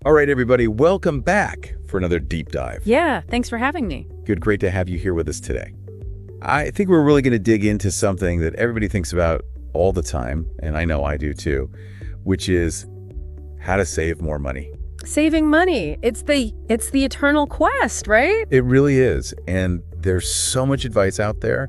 All right, everybody, welcome back for another deep dive. Yeah, thanks for having me. Good, great to have you here with us today. I think we're really going to dig into something that everybody thinks about all the time, and I know I do too, which is how to save more money. Saving money. It's the eternal quest, right? It really is, and there's so much advice out there.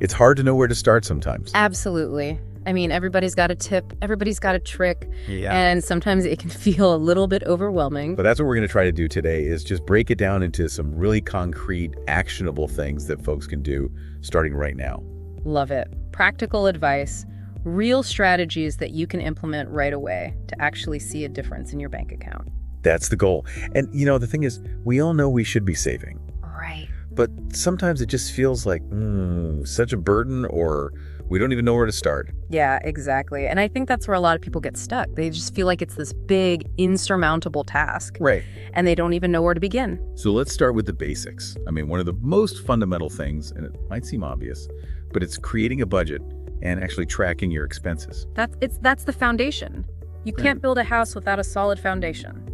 It's hard to know where to start sometimes. Absolutely. I mean, everybody's got a tip, everybody's got a trick, Yeah. and sometimes it can feel a little bit overwhelming. But that's what we're going to try to do today is just break it down into some really concrete, actionable things that folks can do starting right now. Love it. Practical advice, real strategies that you can implement right away to actually see a difference in your bank account. That's the goal. And the thing is, we all know we should be saving. Right. But sometimes it just feels like such a burden, or we don't even know where to start. Yeah, exactly. And I think that's where a lot of people get stuck. They just feel like it's this big, insurmountable task. Right. And they don't even know where to begin. So let's start with the basics. I mean, one of the most fundamental things, and it might seem obvious, but it's creating a budget and actually tracking your expenses. That's the foundation. You can't build a house without a solid foundation.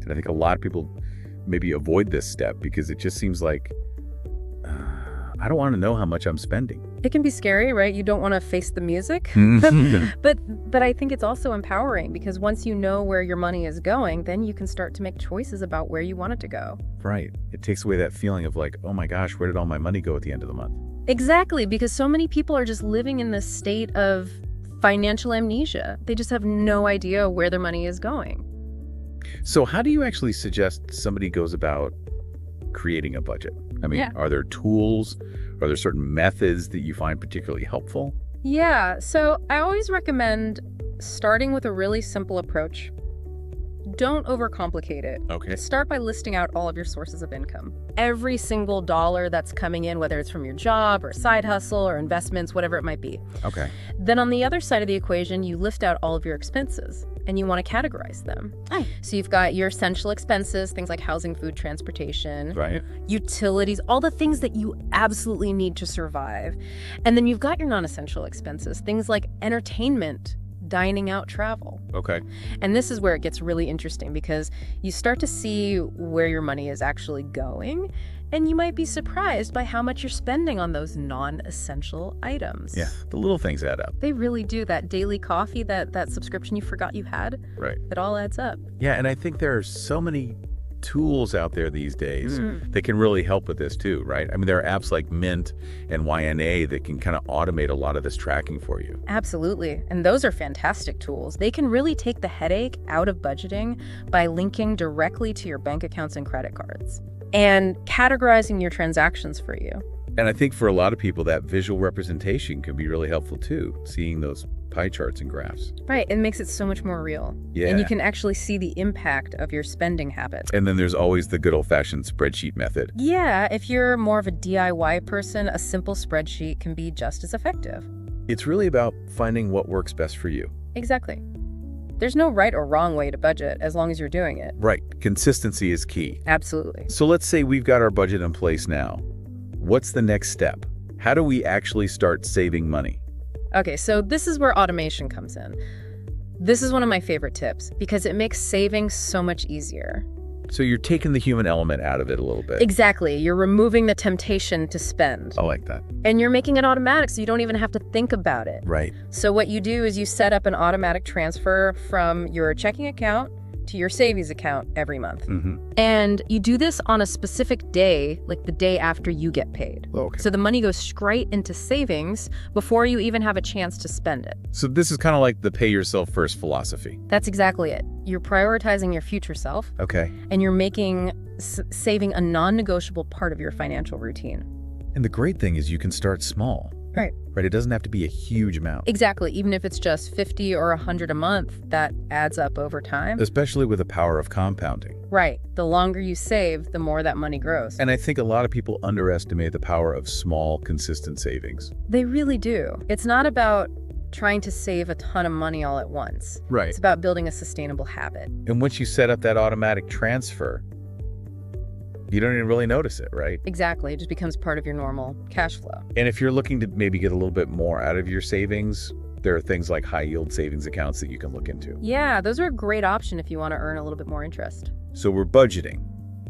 And I think a lot of people maybe avoid this step because it just seems like, I don't want to know how much I'm spending. It can be scary, right? You don't want to face the music. But I think it's also empowering because once you know where your money is going, then you can start to make choices about where you want it to go. Right. It takes away that feeling of like, oh my gosh, where did all my money go at the end of the month? Exactly, because so many people are just living in this state of financial amnesia. They just have no idea where their money is going. So how do you actually suggest somebody goes about creating a budget? I mean, Are there tools? Are there certain methods that you find particularly helpful? Yeah, so I always recommend starting with a really simple approach. Don't overcomplicate it. Okay. Start by listing out all of your sources of income. Every single dollar that's coming in, whether it's from your job or side hustle or investments, whatever it might be. Okay. Then on the other side of the equation, you list out all of your expenses and you want to categorize them. So you've got your essential expenses, things like housing, food, transportation, Right. utilities, all the things that you absolutely need to survive. And then you've got your non-essential expenses, things like entertainment, dining out, travel. Okay. And this is where it gets really interesting because you start to see where your money is actually going, and you might be surprised by how much you're spending on those non-essential items. Yeah, the little things add up. They really do. That daily coffee, that subscription you forgot you had, Right. it all adds up. Yeah, and I think there are so many tools out there these days that can really help with this too, right? I mean, there are apps like Mint and YNA that can kind of automate a lot of this tracking for you. Absolutely. And those are fantastic tools. They can really take the headache out of budgeting by linking directly to your bank accounts and credit cards and categorizing your transactions for you. And I think for a lot of people, that visual representation can be really helpful too, seeing those pie charts and graphs. Right. It makes it so much more real. Yeah. And you can actually see the impact of your spending habits. And then there's always the good old-fashioned spreadsheet method. Yeah. If you're more of a DIY person, a simple spreadsheet can be just as effective. It's really about finding what works best for you. Exactly. There's no right or wrong way to budget as long as you're doing it. Right. Consistency is key. Absolutely. So let's say we've got our budget in place now. What's the next step? How do we actually start saving money? Okay, so this is where automation comes in. This is one of my favorite tips because it makes saving so much easier. So you're taking the human element out of it a little bit. Exactly. You're removing the temptation to spend. I like that. And you're making it automatic so you don't even have to think about it. Right. So what you do is you set up an automatic transfer from your checking account to your savings account every month. And you do this on a specific day, like the day after you get paid. Okay. So the money goes straight into savings before you even have a chance to spend it. So this is kind of like the pay yourself first philosophy. That's exactly it. You're prioritizing your future self. Okay. And you're making saving a non-negotiable part of your financial routine. And the great thing is you can start small. Right. Right. It doesn't have to be a huge amount. Exactly. Even if it's just 50 or 100 a month, that adds up over time. Especially with the power of compounding. Right. The longer you save, the more that money grows. And I think a lot of people underestimate the power of small, consistent savings. They really do. It's not about trying to save a ton of money all at once. Right. It's about building a sustainable habit. And once you set up that automatic transfer, you don't even really notice it, right? Exactly. It just becomes part of your normal cash flow. And if you're looking to maybe get a little bit more out of your savings, there are things like high-yield savings accounts that you can look into. Yeah, those are a great option if you want to earn a little bit more interest. So we're budgeting.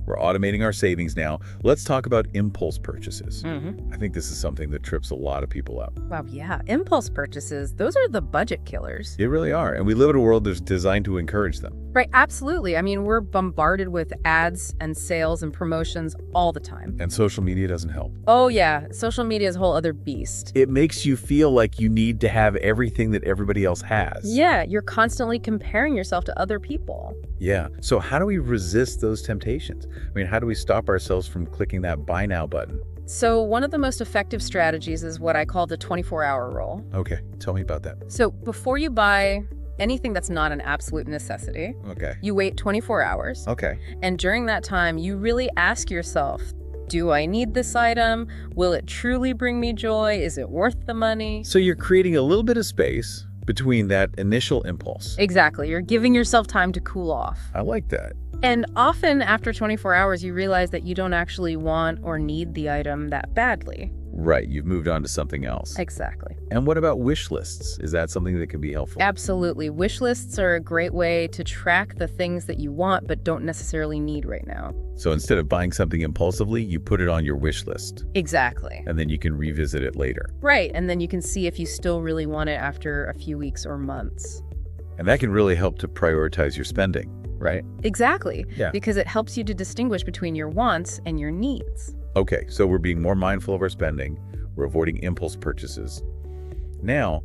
We're automating our savings now. Let's talk about impulse purchases. I think this is something that trips a lot of people up. Wow, yeah. Impulse purchases, those are the budget killers. They really are. And we live in a world that's designed to encourage them. Right, absolutely. I mean, we're bombarded with ads and sales and promotions all the time. And social media doesn't help. Oh, yeah. Social media is a whole other beast. It makes you feel like you need to have everything that everybody else has. Yeah, you're constantly comparing yourself to other people. Yeah. So how do we resist those temptations? I mean, how do we stop ourselves from clicking that buy now button? So one of the most effective strategies is what I call the 24-hour rule. Okay. Tell me about that. So before you buy anything that's not an absolute necessity, you wait 24 hours. And during that time, you really ask yourself, do I need this item? Will it truly bring me joy? Is it worth the money? So you're creating a little bit of space between that initial impulse. Exactly. You're giving yourself time to cool off. I like that. And often after 24 hours, you realize that you don't actually want or need the item that badly. Right. You've moved on to something else. Exactly. And what about wish lists? Is that something that can be helpful? Absolutely. Wish lists are a great way to track the things that you want but don't necessarily need right now. So instead of buying something impulsively, you put it on your wish list. Exactly. And then you can revisit it later. Right. And then you can see if you still really want it after a few weeks or months. And that can really help to prioritize your spending, right? Exactly. Yeah. Because it helps you to distinguish between your wants and your needs. Okay, so we're being more mindful of our spending. We're avoiding impulse purchases. Now,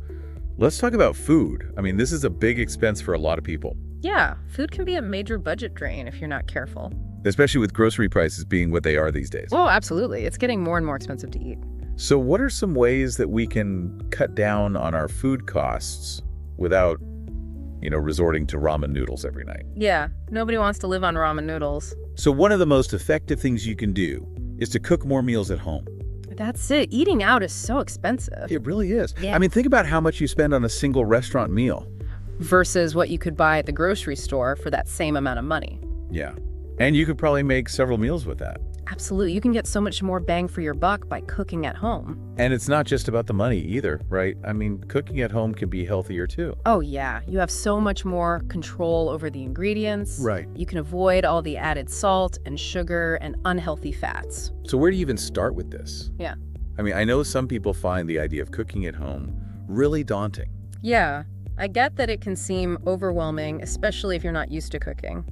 let's talk about food. I mean, this is a big expense for a lot of people. Yeah, food can be a major budget drain if you're not careful. Especially with grocery prices being what they are these days. Oh, absolutely. It's getting more and more expensive to eat. So what are some ways that we can cut down on our food costs without, resorting to ramen noodles every night? Yeah, nobody wants to live on ramen noodles. So one of the most effective things you can do is to cook more meals at home. That's it. Eating out is so expensive. It really is. Yeah. I mean, think about how much you spend on a single restaurant meal. Versus what you could buy at the grocery store for that same amount of money. Yeah. And you could probably make several meals with that. Absolutely. You can get so much more bang for your buck by cooking at home. And it's not just about the money either, right? I mean, cooking at home can be healthier too. Oh, yeah. You have so much more control over the ingredients. Right. You can avoid all the added salt and sugar and unhealthy fats. So where do you even start with this? Yeah. I mean, I know some people find the idea of cooking at home really daunting. Yeah. I get that it can seem overwhelming, especially if you're not used to cooking.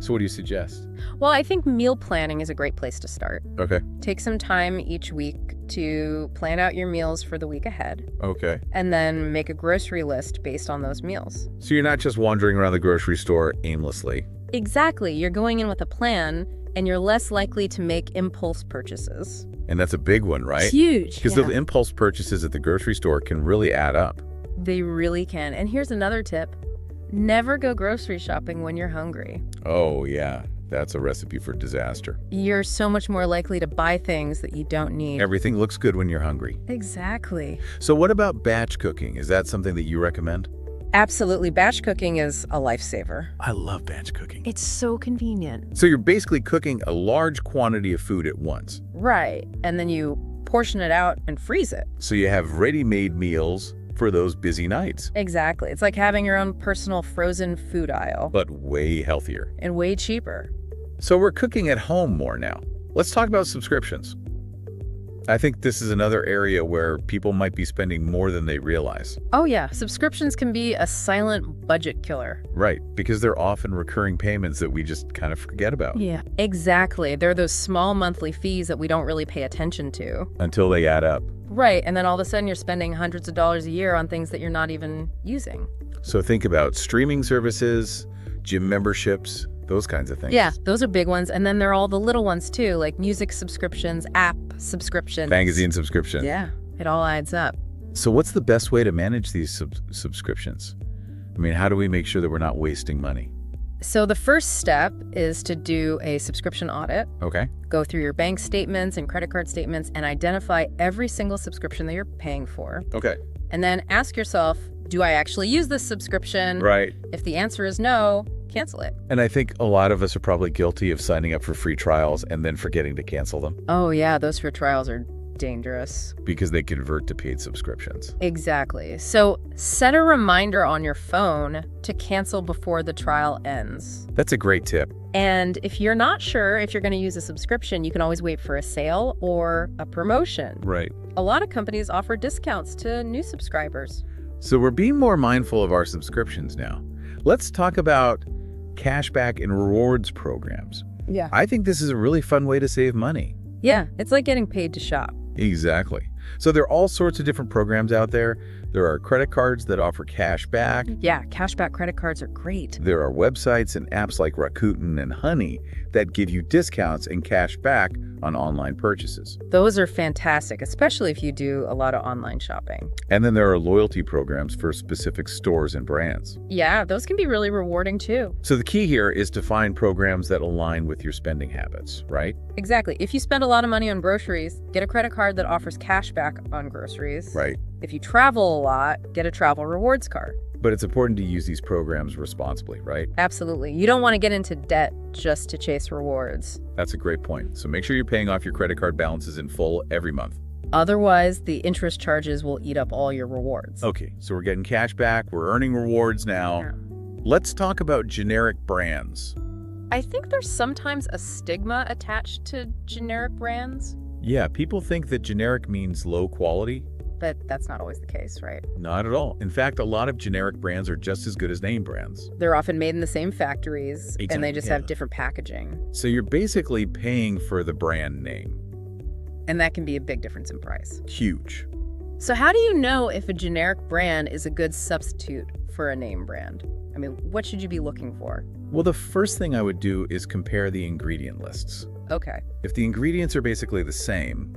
So what do you suggest? Well, I think meal planning is a great place to start. Okay. Take some time each week to plan out your meals for the week ahead. Okay. And then make a grocery list based on those meals. So you're not just wandering around the grocery store aimlessly. Exactly. You're going in with a plan, and you're less likely to make impulse purchases. And that's a big one, right? It's huge. Because those impulse purchases at the grocery store can really add up. They really can. And here's another tip. Never go grocery shopping when you're hungry. Oh, yeah. That's a recipe for disaster. You're so much more likely to buy things that you don't need. Everything looks good when you're hungry. Exactly. So what about batch cooking? Is that something that you recommend? Absolutely. Batch cooking is a lifesaver. I love batch cooking. It's so convenient. So you're basically cooking a large quantity of food at once. Right. And then you portion it out and freeze it. So you have ready-made meals for those busy nights. Exactly. It's like having your own personal frozen food aisle. But way healthier. And way cheaper. So we're cooking at home more now. Let's talk about subscriptions. I think this is another area where people might be spending more than they realize. Oh yeah, subscriptions can be a silent budget killer. Right, because they're often recurring payments that we just kind of forget about. Yeah, exactly. They're those small monthly fees that we don't really pay attention to. Until they add up. Right, and then all of a sudden you're spending hundreds of dollars a year on things that you're not even using. So think about streaming services, gym memberships, those kinds of things. Yeah, those are big ones. And then there are all the little ones too, like music subscriptions, app subscriptions. Magazine subscriptions. Yeah, it all adds up. So what's the best way to manage these subscriptions? I mean, how do we make sure that we're not wasting money? So the first step is to do a subscription audit. Okay. Go through your bank statements and credit card statements and identify every single subscription that you're paying for. Okay. And then ask yourself, do I actually use this subscription? Right. If the answer is no, cancel it. And I think a lot of us are probably guilty of signing up for free trials and then forgetting to cancel them. Oh yeah, those free trials are dangerous. Because they convert to paid subscriptions. Exactly. So set a reminder on your phone to cancel before the trial ends. That's a great tip. And if you're not sure if you're going to use a subscription, you can always wait for a sale or a promotion. Right. A lot of companies offer discounts to new subscribers. So we're being more mindful of our subscriptions now. Let's talk about cashback and rewards programs. Yeah. I think this is a really fun way to save money. Yeah, it's like getting paid to shop. Exactly. So there are all sorts of different programs out there. There are credit cards that offer cash back. Yeah, cashback credit cards are great. There are websites and apps like Rakuten and Honey that give you discounts and cash back on online purchases. Those are fantastic, especially if you do a lot of online shopping. And then there are loyalty programs for specific stores and brands. Yeah, those can be really rewarding too. So the key here is to find programs that align with your spending habits, right? Exactly. If you spend a lot of money on groceries, get a credit card that offers cash back on groceries. Right. If you travel a lot, get a travel rewards card. But it's important to use these programs responsibly, right? Absolutely. You don't want to get into debt just to chase rewards. That's a great point. So make sure you're paying off your credit card balances in full every month. Otherwise, the interest charges will eat up all your rewards. Okay, so we're getting cash back, we're earning rewards now. Yeah. Let's talk about generic brands. I think there's sometimes a stigma attached to generic brands, Yeah, people think that generic means low quality. but that's not always the case, right? Not at all. In fact, a lot of generic brands are just as good as name brands. They're often made in the same factories, and they just yeah. have different packaging. So you're basically paying for the brand name. And that can be a big difference in price. Huge. So how do you know if a generic brand is a good substitute for a name brand? I mean, what should you be looking for? Well, the first thing I would do is compare the ingredient lists. Okay. If the ingredients are basically the same,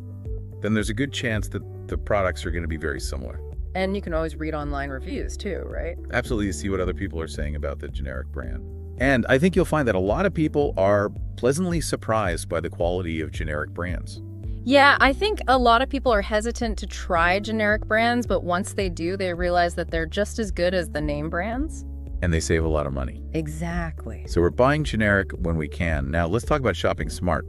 then there's a good chance that the products are going to be very similar. And you can always read online reviews too, right? Absolutely, to see what other people are saying about the generic brand. And I think you'll find that a lot of people are pleasantly surprised by the quality of generic brands. Yeah, I think a lot of people are hesitant to try generic brands, but once they do, they realize that they're just as good as the name brands. And they save a lot of money. Exactly. So we're buying generic when we can. Now let's talk about shopping smart.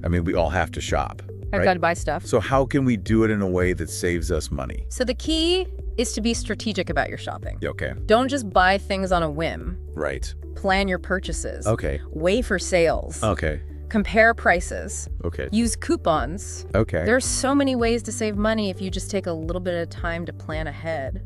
I mean, we all have to shop. I've right? got to buy stuff. So how can we do it in a way that saves us money? So the key is to be strategic about your shopping. Okay. Don't just buy things on a whim. Right. Plan your purchases. Okay. Weigh for sales. Okay. Compare prices. Okay. Use coupons. Okay. There's so many ways to save money if you just take a little bit of time to plan ahead.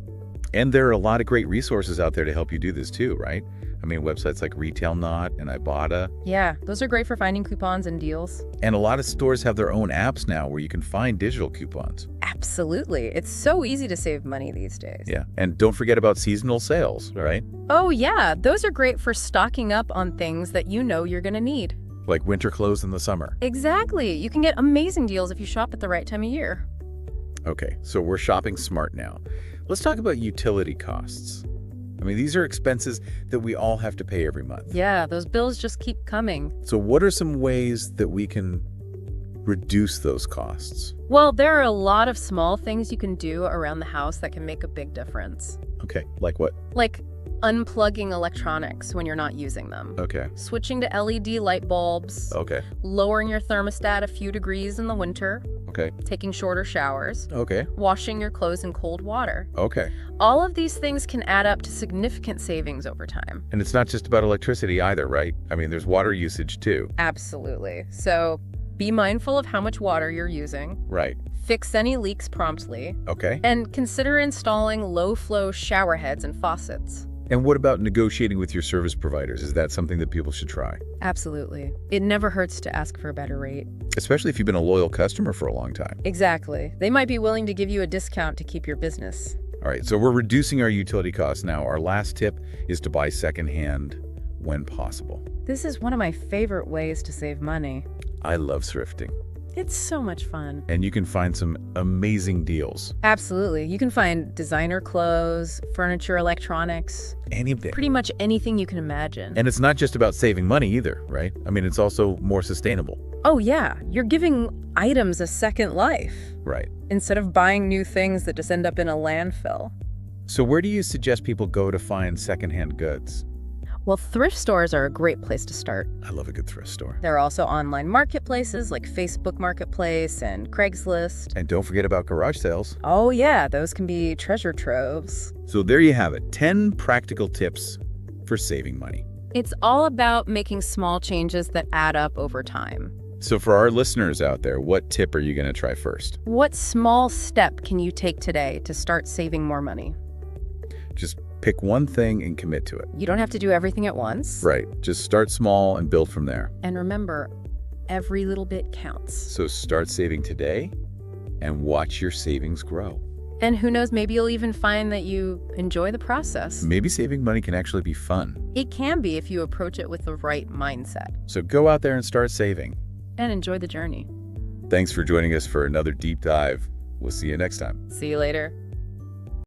And there are a lot of great resources out there to help you do this too, right? I mean, websites like RetailNot and Ibotta. Yeah, those are great for finding coupons and deals. And a lot of stores have their own apps now where you can find digital coupons. Absolutely. It's so easy to save money these days. Yeah. And don't forget about seasonal sales, right? Oh, yeah. Those are great for stocking up on things that you know you're going to need. Like winter clothes in the summer. Exactly. You can get amazing deals if you shop at the right time of year. Okay, so we're shopping smart now. Let's talk about utility costs. I mean, these are expenses that we all have to pay every month. Yeah, those bills just keep coming. So what are some ways that we can reduce those costs? Well, there are a lot of small things you can do around the house that can make a big difference. Okay, like what? Like unplugging electronics when you're not using them. Okay. Switching to LED light bulbs. Okay. Lowering your thermostat a few degrees in the winter. Okay. Taking shorter showers. Okay. Washing your clothes in cold water. Okay. All of these things can add up to significant savings over time. And it's not just about electricity either, right? I mean, there's water usage too. Absolutely. So be mindful of how much water you're using. Right. Fix any leaks promptly. Okay. And consider installing low-flow shower heads and faucets. And what about negotiating with your service providers? Is that something that people should try? Absolutely. It never hurts to ask for a better rate. Especially if you've been a loyal customer for a long time. Exactly. They might be willing to give you a discount to keep your business. All right, so we're reducing our utility costs now. Our last tip is to buy secondhand when possible. This is one of my favorite ways to save money. I love thrifting. It's so much fun. And you can find some amazing deals. Absolutely. You can find designer clothes, furniture, electronics, Anything. pretty much anything you can imagine. And it's not just about saving money either, right? I mean, it's also more sustainable. Oh yeah, you're giving items a second life Right. instead of buying new things that just end up in a landfill. So where do you suggest people go to find secondhand goods? Well, thrift stores are a great place to start. I love a good thrift store. There are also online marketplaces like Facebook Marketplace and Craigslist. And don't forget about garage sales. Oh yeah, those can be treasure troves. So there you have it, 10 practical tips for saving money. It's all about making small changes that add up over time. So for our listeners out there, what tip are you going to try first? What small step can you take today to start saving more money? Just pick one thing and commit to it. You don't have to do everything at once. Right. Just start small and build from there. And remember, every little bit counts. So start saving today and watch your savings grow. And who knows, maybe you'll even find that you enjoy the process. Maybe saving money can actually be fun. It can be if you approach it with the right mindset. So go out there and start saving. And enjoy the journey. Thanks for joining us for another deep dive. We'll see you next time. See you later.